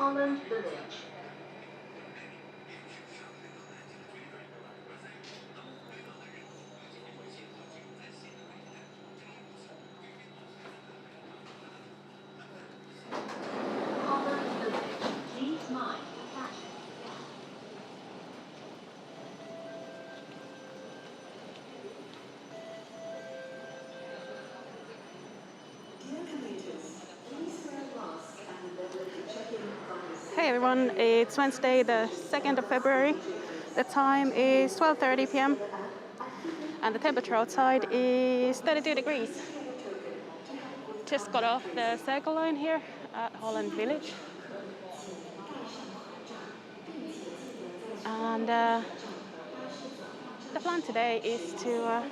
Holland Village. Holland Village. Please mind the flashing. Hey everyone, it's Wednesday the 2nd of February. The time is 12:30 p.m. and the temperature outside is 32 degrees. Just got off the Circle Line here at Holland Village. And the plan today is to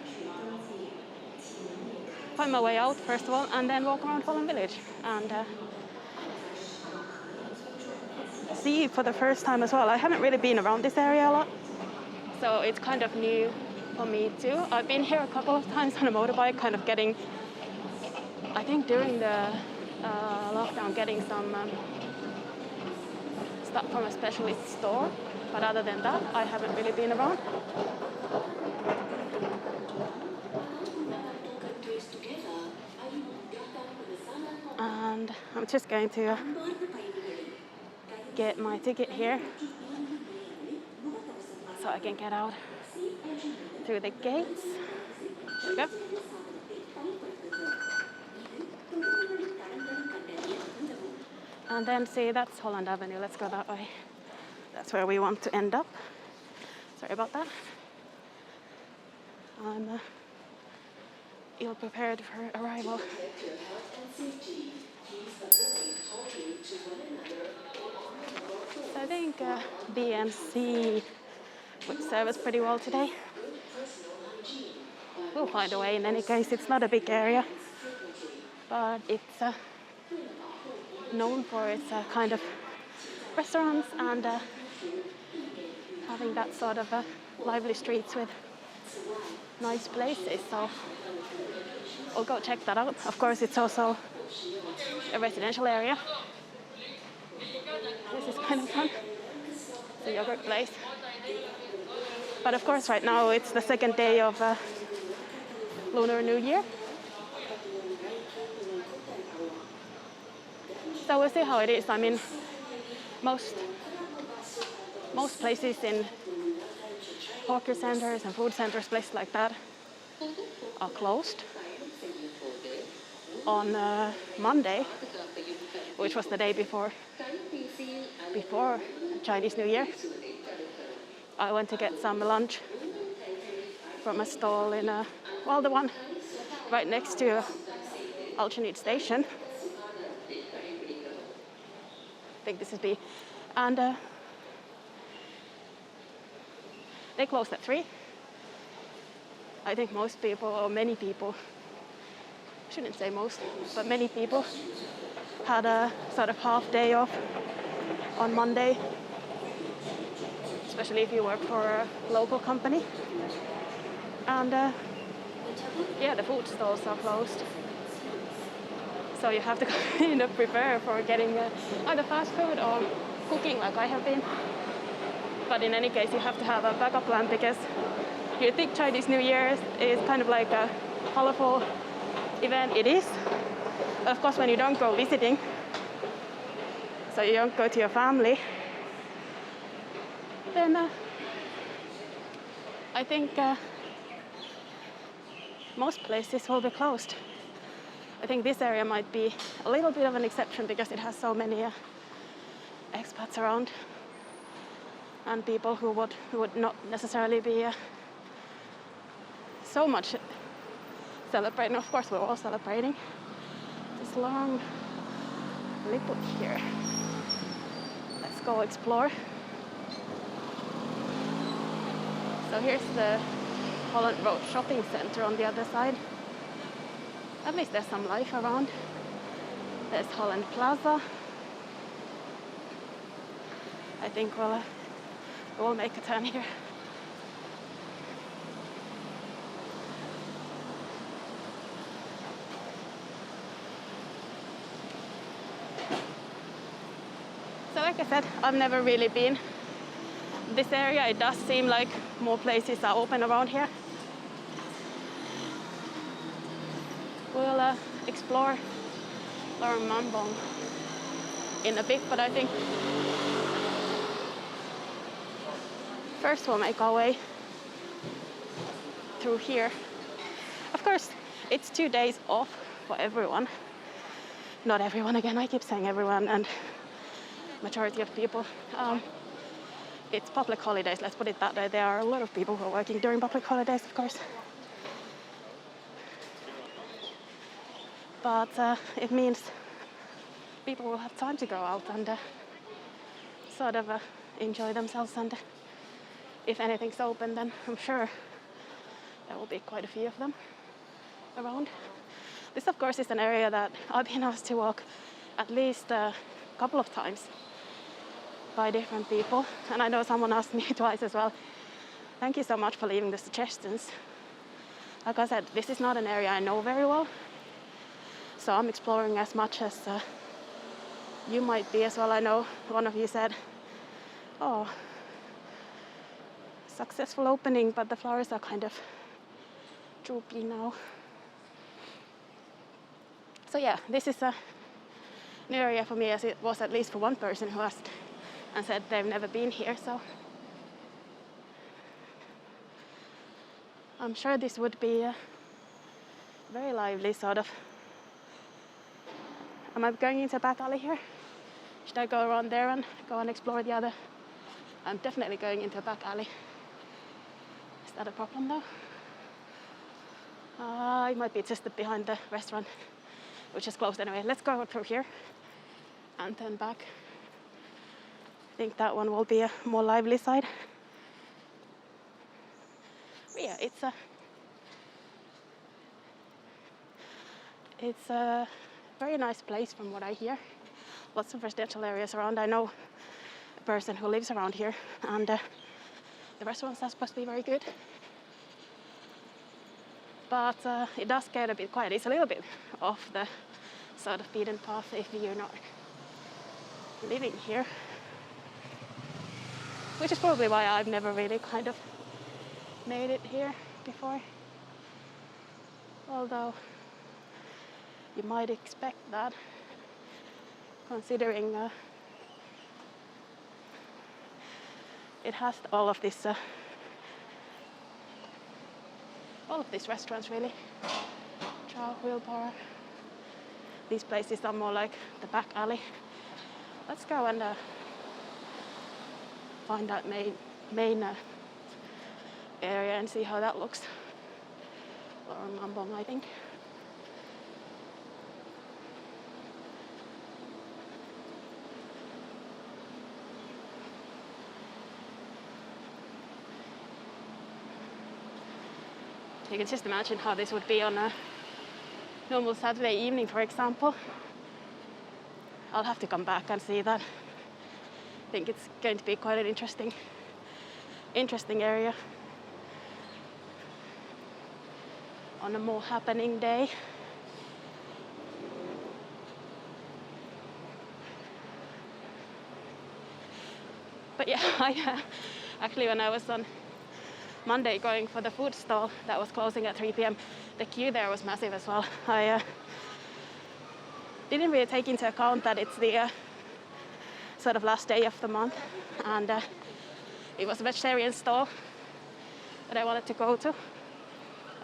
find my way out first of all and then walk around Holland Village and see for the first time as well. I haven't really been around this area a lot, so it's kind of new for me too. I've been here a couple of times on a motorbike, kind of getting, I think during the lockdown, getting some stuff from a specialist store, but other than that I haven't really been around. And I'm just going to get my ticket here so I can get out through the gates. There we go. And then see, that's Holland Avenue. Let's go that way. That's where we want to end up. Sorry about that. I'm ill prepared for arrival. So I think BMC would serve us pretty well today. We'll find a way in any case. It's not a big area, but it's known for its kind of restaurants and having that sort of lively streets with nice places. So we'll go check that out. Of course, it's also a residential area. This is kind of fun. It's a yogurt place. But of course, right now it's the second day of Lunar New Year. So we'll see how it is. I mean, most places in hawker centers and food centers, places like that, are closed on Monday, which was the day before Chinese New Year. I went to get some lunch from a stall in the one right next to Alternate Station. I think this is B. And they closed at 3. I think most people, or many people, I shouldn't say most, but many people had a sort of half day off on Monday, especially if you work for a local company. And yeah, the food stalls are closed. So you have to kind of prepare for getting either fast food or cooking like I have been. But in any case, you have to have a backup plan because you think Chinese New Year is kind of like a colorful event. It is. Of course, when you don't go visiting, so you don't go to your family, then I think most places will be closed. I think this area might be a little bit of an exception because it has so many expats around and people who would not necessarily be so much celebrating. Of course, we're all celebrating. This Lorong Liput here. Let's go explore. So here's the Holland Road shopping center on the other side. At least there's some life around. There's Holland Plaza. I think we'll make a turn here. So like I said, I've never really been this area. It does seem like more places are open around here. We'll explore Lorong Mambong in a bit, but I think first we'll make our way through here. Of course, it's 2 days off for everyone. Not everyone, again, I keep saying everyone, and majority of people. It's public holidays, let's put it that way. There are a lot of people who are working during public holidays, of course. But it means people will have time to go out and sort of enjoy themselves, and if anything's open, then I'm sure there will be quite a few of them around. This, of course, is an area that I've been asked to walk at least a couple of times by different people, and I know someone asked me twice as well. Thank you so much for leaving the suggestions. Like I said, this is not an area I know very well, so I'm exploring as much as you might be as well. I know one of you said, oh, successful opening, but the flowers are kind of droopy now. So yeah, this is a new area for me, as it was at least for one person who asked and said they've never been here, so I'm sure this would be a very lively sort of. Am I going into a back alley here? Should I go around there and go and explore the other? I'm definitely going into a back alley. Is that a problem though? It might be just behind the restaurant, which is closed anyway. Let's go through here and then back. I think that one will be a more lively side. But yeah, it's a very nice place from what I hear. Lots of residential areas around. I know a person who lives around here, and the restaurants are supposed to be very good. But it does get a bit quiet. It's a little bit off the sort of beaten path if you're not living here. Which is probably why I've never really kind of made it here before. Although you might expect that, considering it has all of these restaurants really. Chow, Wheelbar. These places are more like the back alley. Let's go and find that main area and see how that looks. Lorong Mambong, I think. You can just imagine how this would be on a normal Saturday evening, for example. I'll have to come back and see that. I think it's going to be quite an interesting area on a more happening day. But yeah, actually when I was on Monday going for the food stall that was closing at 3 p.m, the queue there was massive as well. I didn't really take into account that it's the sort of last day of the month, and it was a vegetarian stall that I wanted to go to.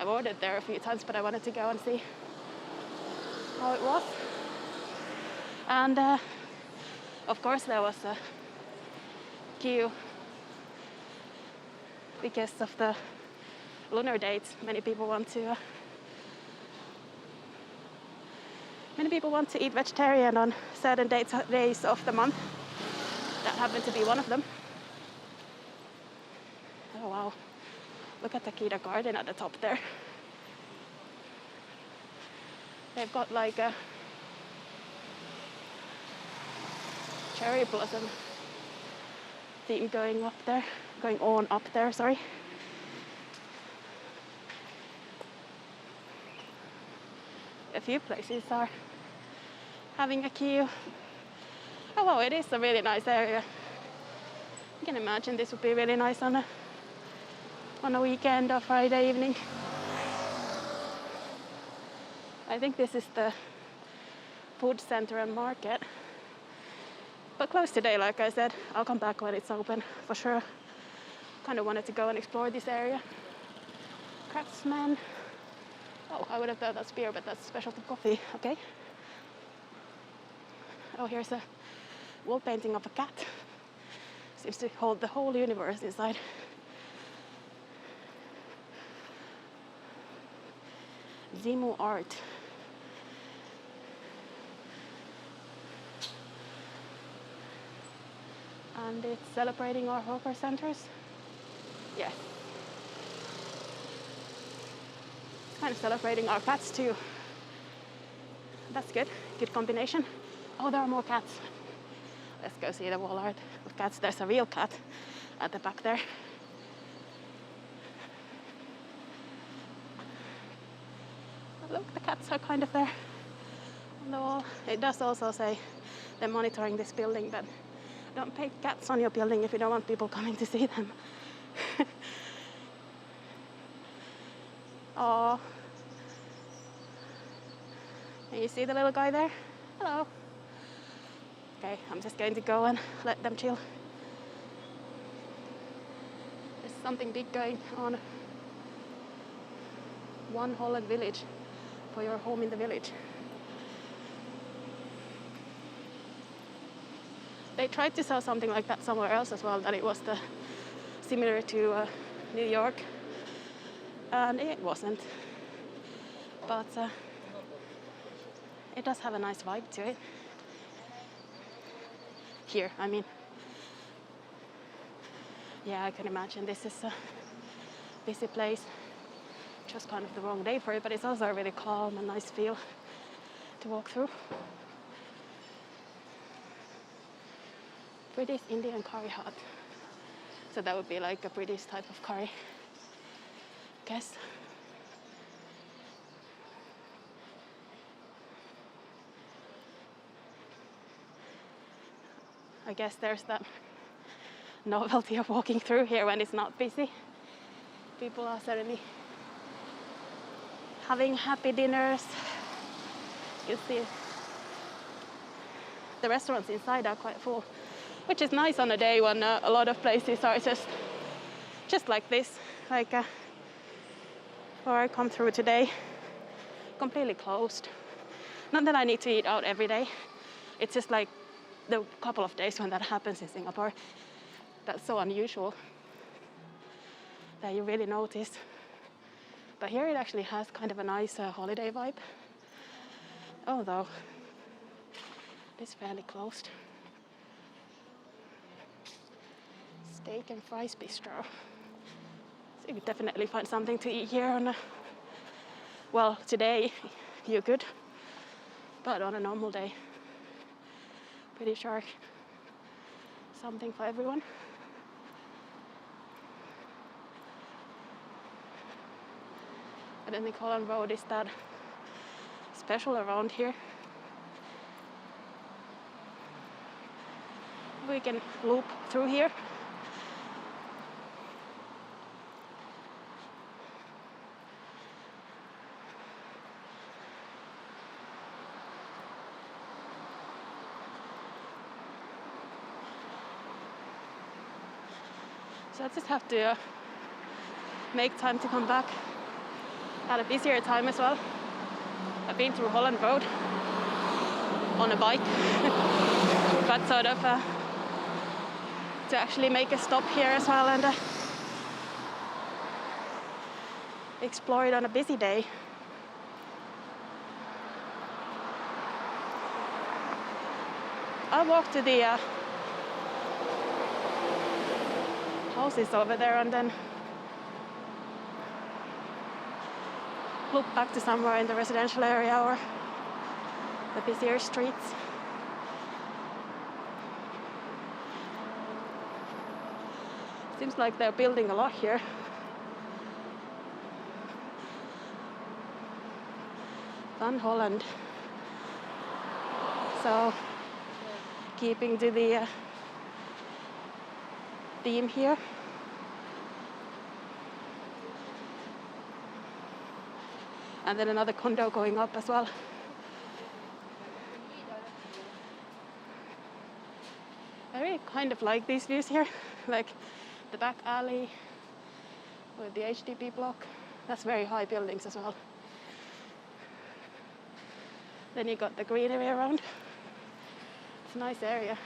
I've ordered there a few times, but I wanted to go and see how it was. And of course there was a queue because of the lunar dates. Many people want to eat vegetarian on certain days of the month. That happened to be one of them. Oh wow, look at the Kita garden at the top there. They've got like a cherry blossom theme going on up there, sorry. A few places are having a queue. Oh wow, it is a really nice area. You can imagine this would be really nice on a weekend or Friday evening. I think this is the food center and market. But closed today, like I said. I'll come back when it's open for sure. Kind of wanted to go and explore this area. Craftsman. Oh, I would have thought that's beer, but that's specialty coffee. Okay. Oh, here's a wall painting of a cat. Seems to hold the whole universe inside. Zimu art. And it's celebrating our hawker centers. Yeah. It's kind of celebrating our cats too. That's good. Good combination. Oh, there are more cats. Let's go see the wall art of cats. There's a real cat at the back there. Look, the cats are kind of there on the wall. It does also say they're monitoring this building, but don't pay cats on your building if you don't want people coming to see them. Oh, can you see the little guy there? Hello. Okay, I'm just going to go and let them chill. There's something big going on. One Holland Village for your home in the village. They tried to sell something like that somewhere else as well, that it was similar to New York, and it wasn't. But it does have a nice vibe to it. Here, I mean. Yeah, I can imagine this is a busy place. Just kind of the wrong day for it, but it's also a really calm and nice feel to walk through. British Indian curry hut. So that would be like a British type of curry, I guess. I guess there's that novelty of walking through here when it's not busy. People are suddenly having happy dinners. You see the restaurants inside are quite full, which is nice on a day when a lot of places are just like this, like where I come through today, completely closed. Not that I need to eat out every day. It's just like the couple of days when that happens in Singapore. That's so unusual that you really notice. But here it actually has kind of a nice holiday vibe, although it is fairly closed. Steak and fries bistro. So you could definitely find something to eat here on well, today you could, but on a normal day, pretty sure something for everyone. I don't think Holland Road is that special around here. We can loop through here. So I just have to make time to come back at a busier time as well. I've been through Holland Road on a bike, but sort of to actually make a stop here as well and explore it on a busy day. I'll walk to the houses over there and then loop back to somewhere in the residential area or the busier streets. Seems like they're building a lot here. Van Holland. So keeping to the theme here. And then another condo going up as well. I really kind of like these views here, like the back alley with the HDB block. That's very high buildings as well. Then you got the greenery around. It's a nice area.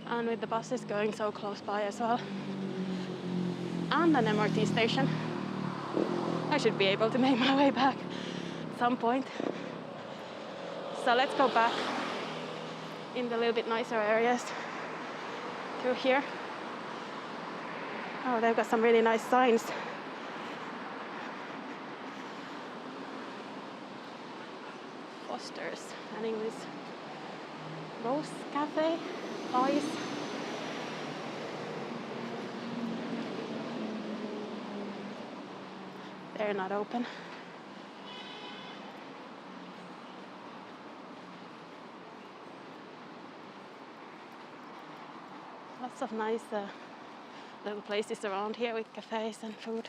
And with the buses going so close by as well. And an MRT station. I should be able to make my way back at some point. So let's go back in the little bit nicer areas through here. Oh, they've got some really nice signs. Foster's and English Rose Cafe, Boys. They're not open. Lots of nice little places around here with cafes and food.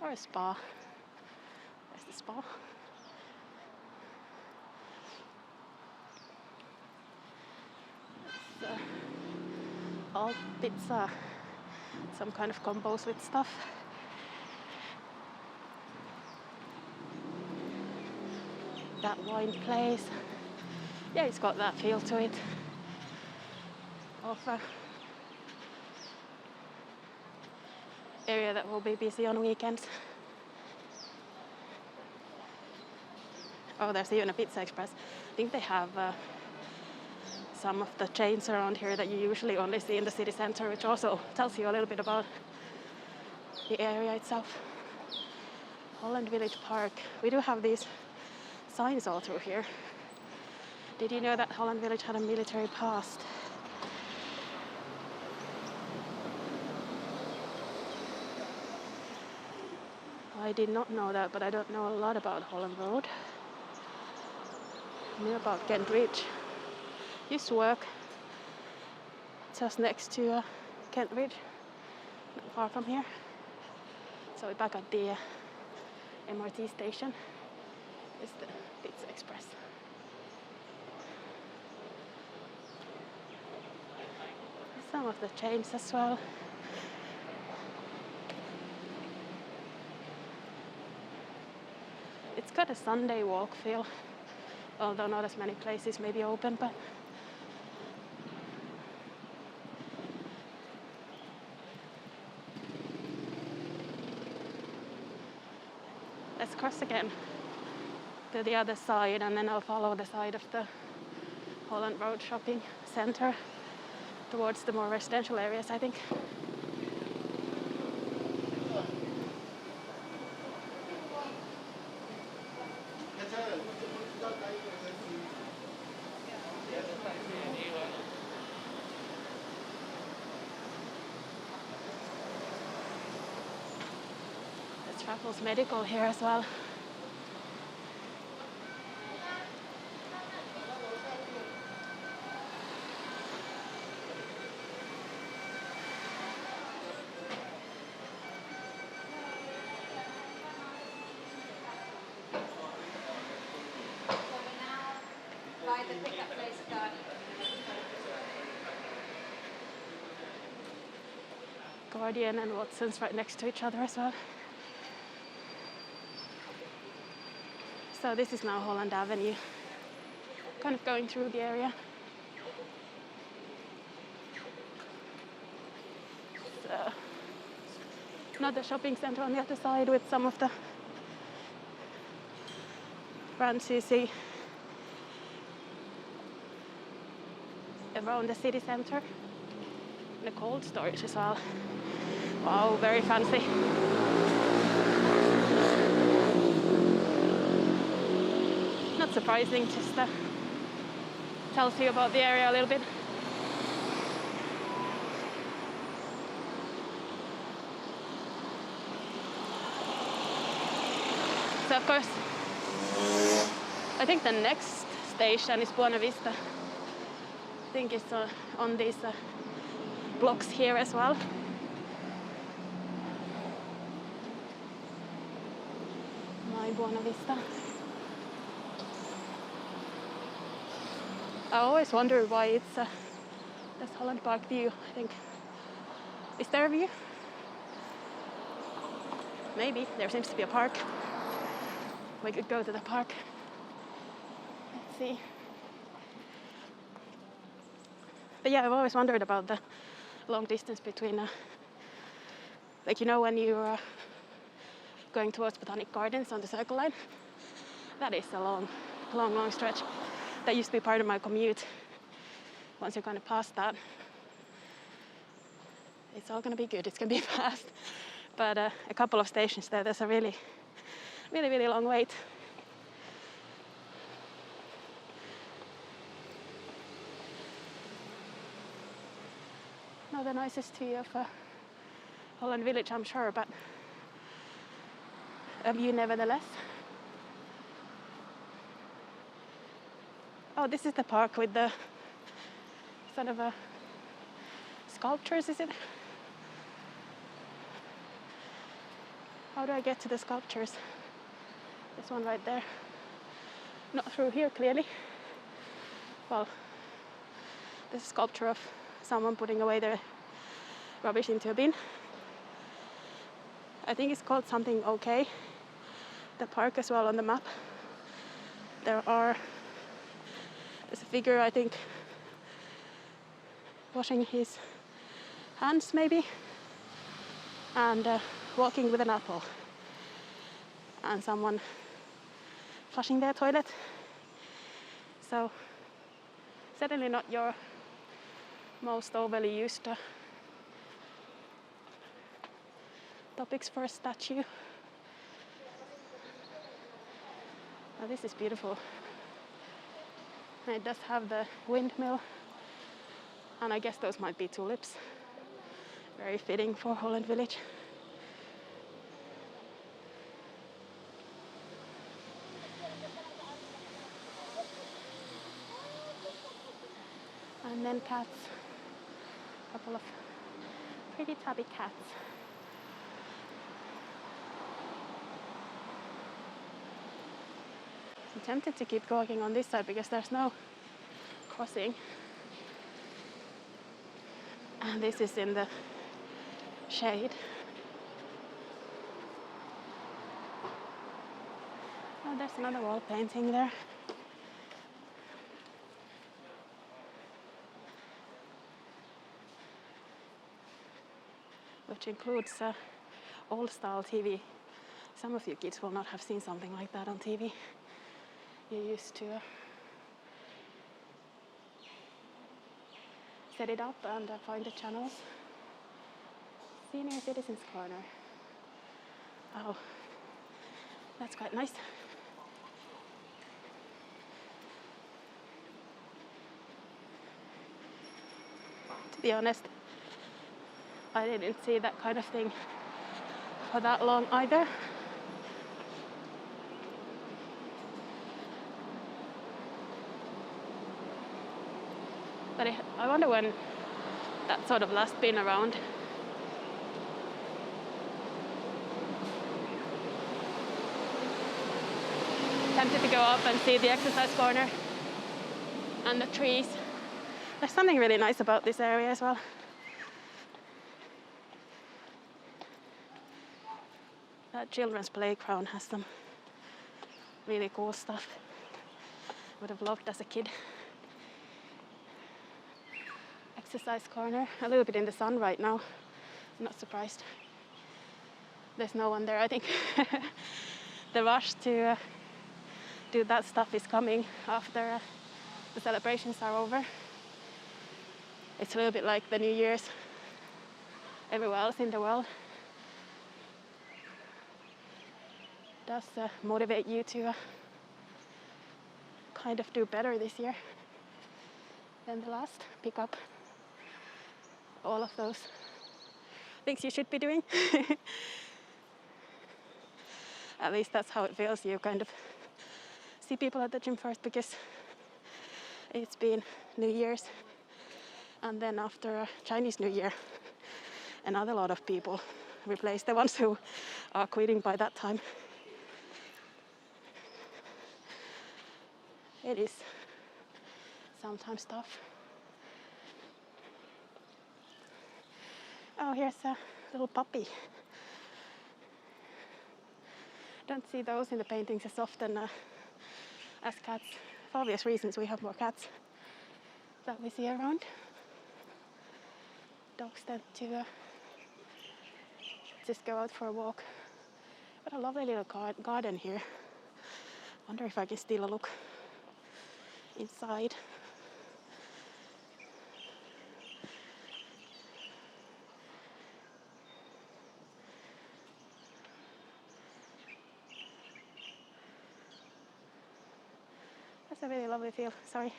Or a spa. There's the spa. It's all pizza. Some kind of combos with stuff. That wine place. Yeah, it's got that feel to it. Of area that will be busy on weekends. Oh, there's even a Pizza Express. I think they have some of the chains around here that you usually only see in the city center, which also tells you a little bit about the area itself. Holland Village Park. We do have these signs all through here. Did you know that Holland Village had a military past? I did not know that, but I don't know a lot about Holland Road. I knew about Kent Ridge. Used to work just next to Kent Ridge, not far from here. So we're back at the MRT station. It's the Pizza Express. Some of the chains as well. It's got a Sunday walk feel, although not as many places may be open, but let's cross again to the other side, and then I'll follow the side of the Holland Road shopping center towards the more residential areas, I think. There's Travels Medical here as well. Guardian and Watson's right next to each other as well. So this is now Holland Avenue, kind of going through the area. So, another shopping center on the other side with some of the brands you see around the city center. And a cold storage as well. Wow, very fancy. not surprising, just tells you about the area a little bit. So of course, I think the next station is Buona Vista. I think it's on these blocks here as well. My Buona Vista. I always wonder why it's this Holland Park view, I think. Is there a view? Maybe. There seems to be a park. We could go to the park. Let's see. But yeah, I've always wondered about the long distance between, like, you know, when you're going towards Botanic Gardens on the Circle Line. That is a long stretch. That used to be part of my commute. Once you're kind of past that, it's all going to be good. It's going to be fast. But a couple of stations there, there's a really long wait. Not the nicest view of Holland Village, I'm sure, but a view nevertheless. Oh, this is the park with the sort of sculptures, is it? How do I get to the sculptures? This one right there. Not through here, clearly. Well, this is a sculpture of someone putting away their rubbish into a bin. I think it's called something OK. The park as well on the map. There's a figure, I think, washing his hands maybe, and walking with an apple, and someone flushing their toilet. So certainly not your most overly used topics for a statue. Oh, this is beautiful. And it does have the windmill, and I guess those might be tulips. Very fitting for Holland Village. And then cats. A couple of pretty tubby cats. I'm tempted to keep going on this side because there's no crossing. And this is in the shade. Oh, there's another wall painting there. Which includes old-style TV. Some of you kids will not have seen something like that on TV. You used to set it up and find the channels. Senior Citizens Corner. Oh, that's quite nice. To be honest, I didn't see that kind of thing for that long either. But I wonder when that sort of last been around. Tempted to go up and see the exercise corner and the trees. There's something really nice about this area as well. That children's playground has some really cool stuff. Would have loved as a kid. Exercise corner, a little bit in the sun right now. I'm not surprised. There's no one there. I think the rush to do that stuff is coming after the celebrations are over. It's a little bit like the New Year's everywhere else in the world. Does motivate you to kind of do better this year than the last. Pick up all of those things you should be doing. At least that's how it feels. You kind of see people at the gym first because it's been New Year's, and then after Chinese New Year, another lot of people replace the ones who are quitting by that time. It is sometimes tough. Oh, here's a little puppy. Don't see those in the paintings as often as cats. For obvious reasons, we have more cats that we see around. Dogs tend to just go out for a walk. What a lovely little garden here. Wonder if I can steal a look inside. That's a really lovely feel. Sorry.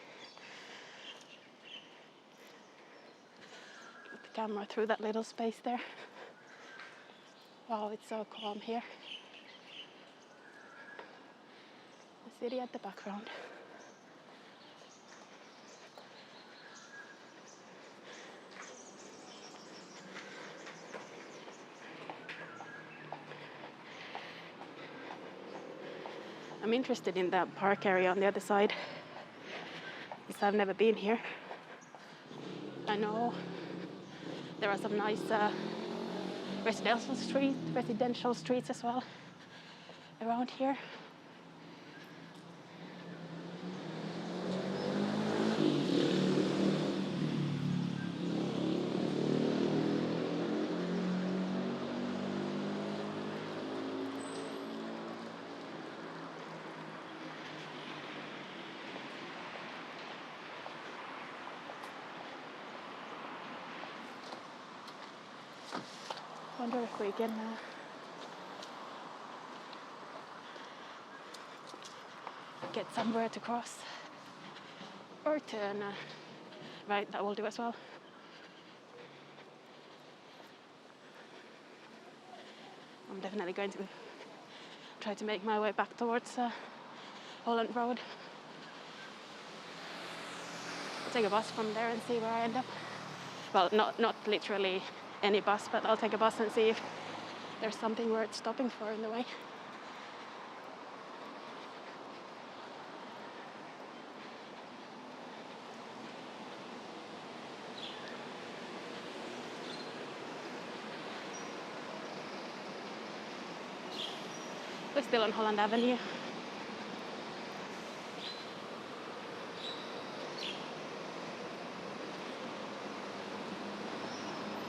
Put the camera through that little space there. Wow, it's so calm here. The city at the background. I'm interested in that park area on the other side because I've never been here. I know there are some nice residential streets as well around here. Wonder if we can get somewhere to cross or turn right. That will do as well. I'm definitely going to try to make my way back towards Holland Road. I'll take a bus from there and see where I end up. Well, not literally any bus, but I'll take a bus and see if there's something worth stopping for in the way. We're still on Holland Avenue.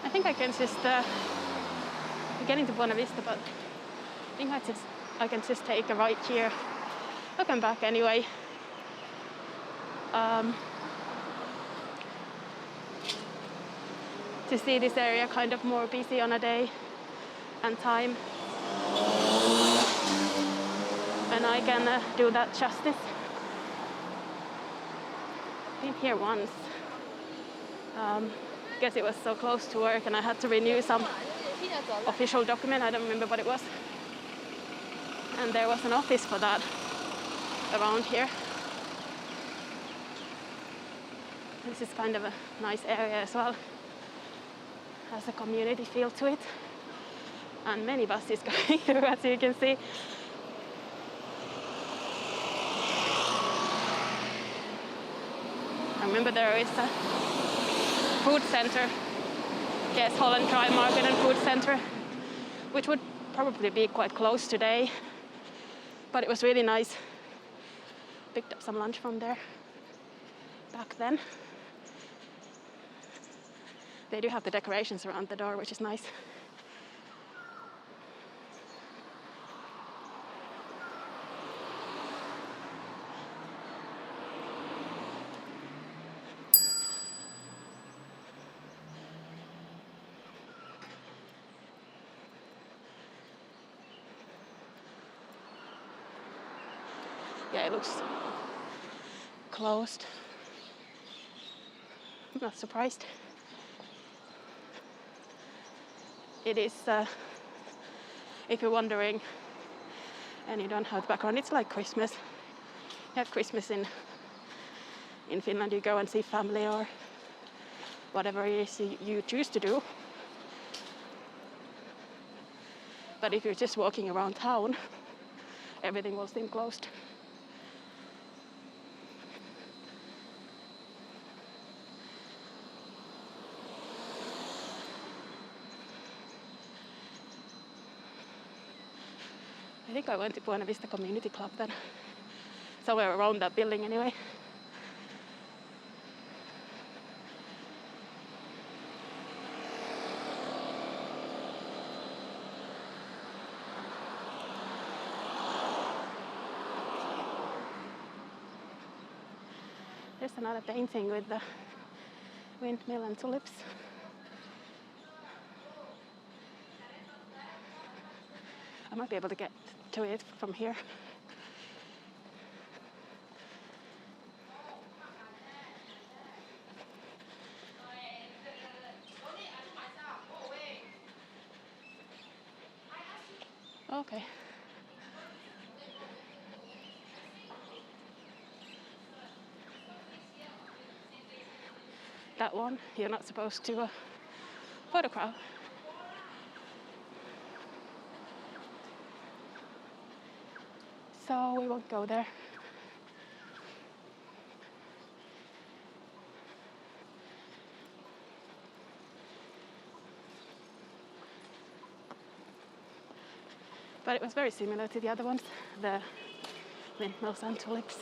I think I can just we're getting to Buona Vista, but I think I can just take a right here. I'll come back anyway. To see this area kind of more busy on a day and time, and I can do that justice. Been here once. Guess it was so close to work and I had to renew some official document. I don't remember what it was. And there was an office for that around here. This is kind of a nice area as well. Has a community feel to it. And many buses going through, as you can see. I remember there is a food center. Yes, Holland Drive Market and Food Center, which would probably be quite close today. But it was really nice. Picked up some lunch from there back then. They do have the decorations around the door, which is nice. Yeah, it looks closed. I'm not surprised. It is, if you're wondering and you don't have the background, it's like Christmas. You have Christmas in Finland, you go and see family or whatever it is you choose to do. But if you're just walking around town, everything will seem closed. I think I went to Buona Vista Community Club then. Somewhere around that building anyway. There's another painting with the windmill and tulips. I might be able to get to it from here. Okay. That one you're not supposed to photograph. So we won't go there. But it was very similar to the other ones, the windmills and tulips.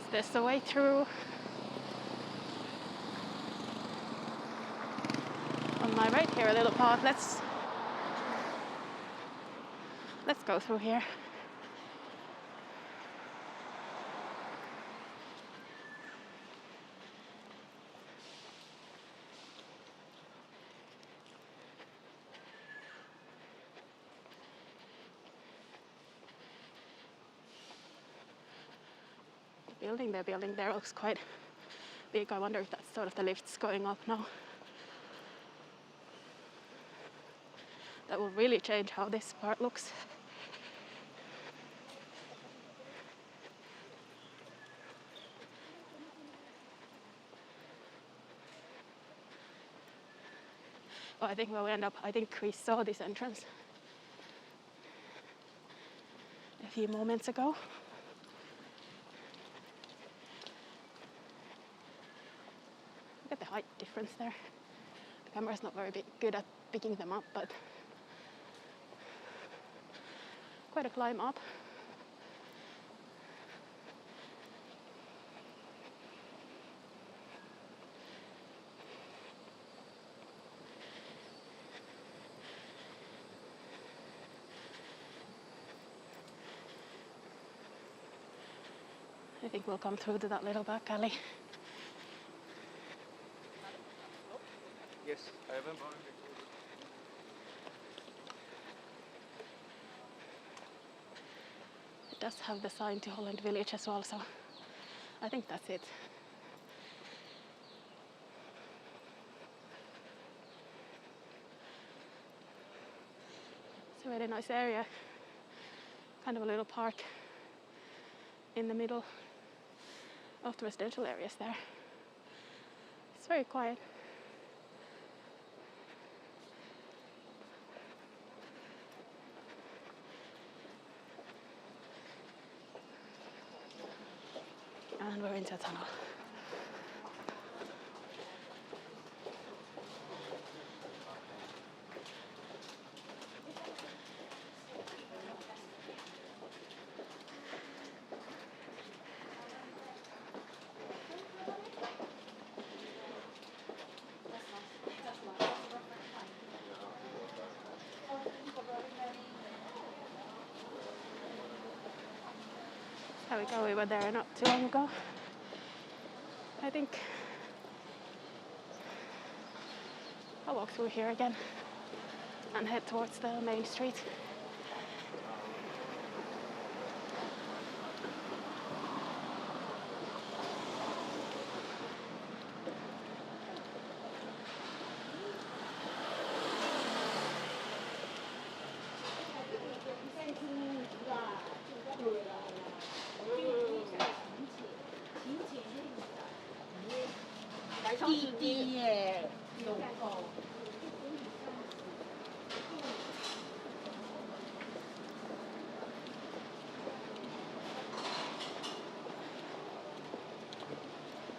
Is this the way through? On my right here, a little path. Let's go through here. The building they're building there looks quite big. I wonder if that's sort of the lifts going up now. That will really change how this part looks. Oh, I think where we end up, I think we saw this entrance a few moments ago. Look at the height difference there. The camera's not very good at picking them up, but quite a climb up. I think we'll come through to that little back alley. Yes, I haven't. It does have the sign to Holland Village as well, so I think that's it. It's a really nice area, kind of a little park in the middle of the residential areas there. It's very quiet. And we're into a tunnel. There we go, we were there not too long ago. I think I'll walk through here again and head towards the main street.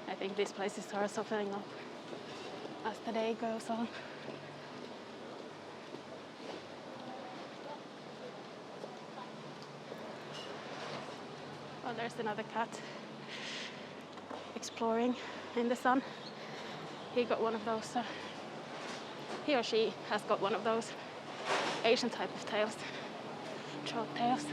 I think these places are also filling up as the day goes on. Oh, there's another cat exploring in the sun. He got one of those, he or she has got one of those Asian type of tails, trout tails.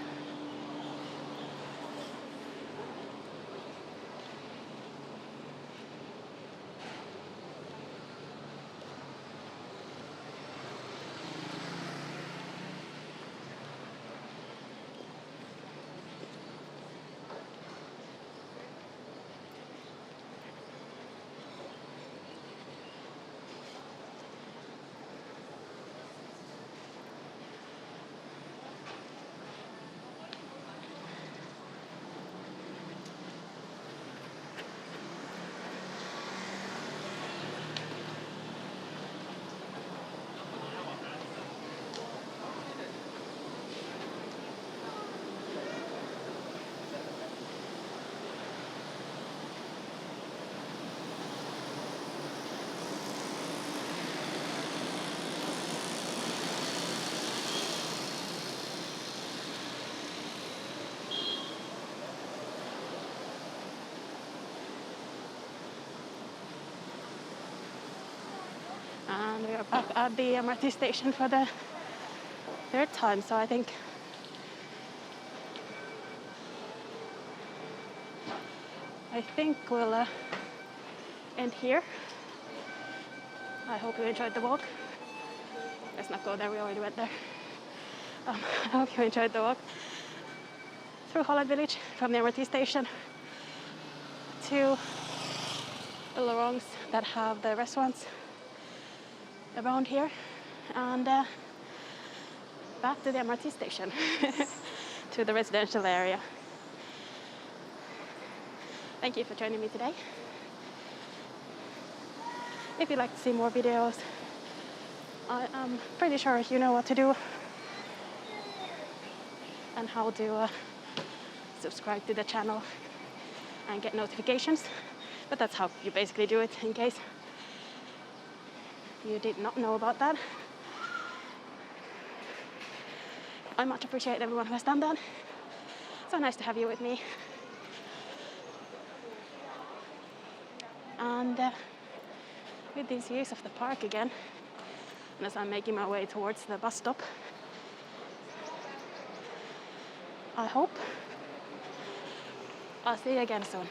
And we are back at the MRT station for the third time, so I think we'll end here. I hope you enjoyed the walk. Let's not go there, we already went there. I hope you enjoyed the walk through Holland Village from the MRT station to the Lorongs that have the restaurants around here, and back to the MRT station to the residential area. Thank you for joining me today. If you'd like to see more videos, I am pretty sure you know what to do and how to subscribe to the channel and get notifications, but that's how you basically do it in case you did not know about that. I much appreciate everyone who has done that. So nice to have you with me. And with these views of the park again, and as I'm making my way towards the bus stop, I hope I'll see you again soon.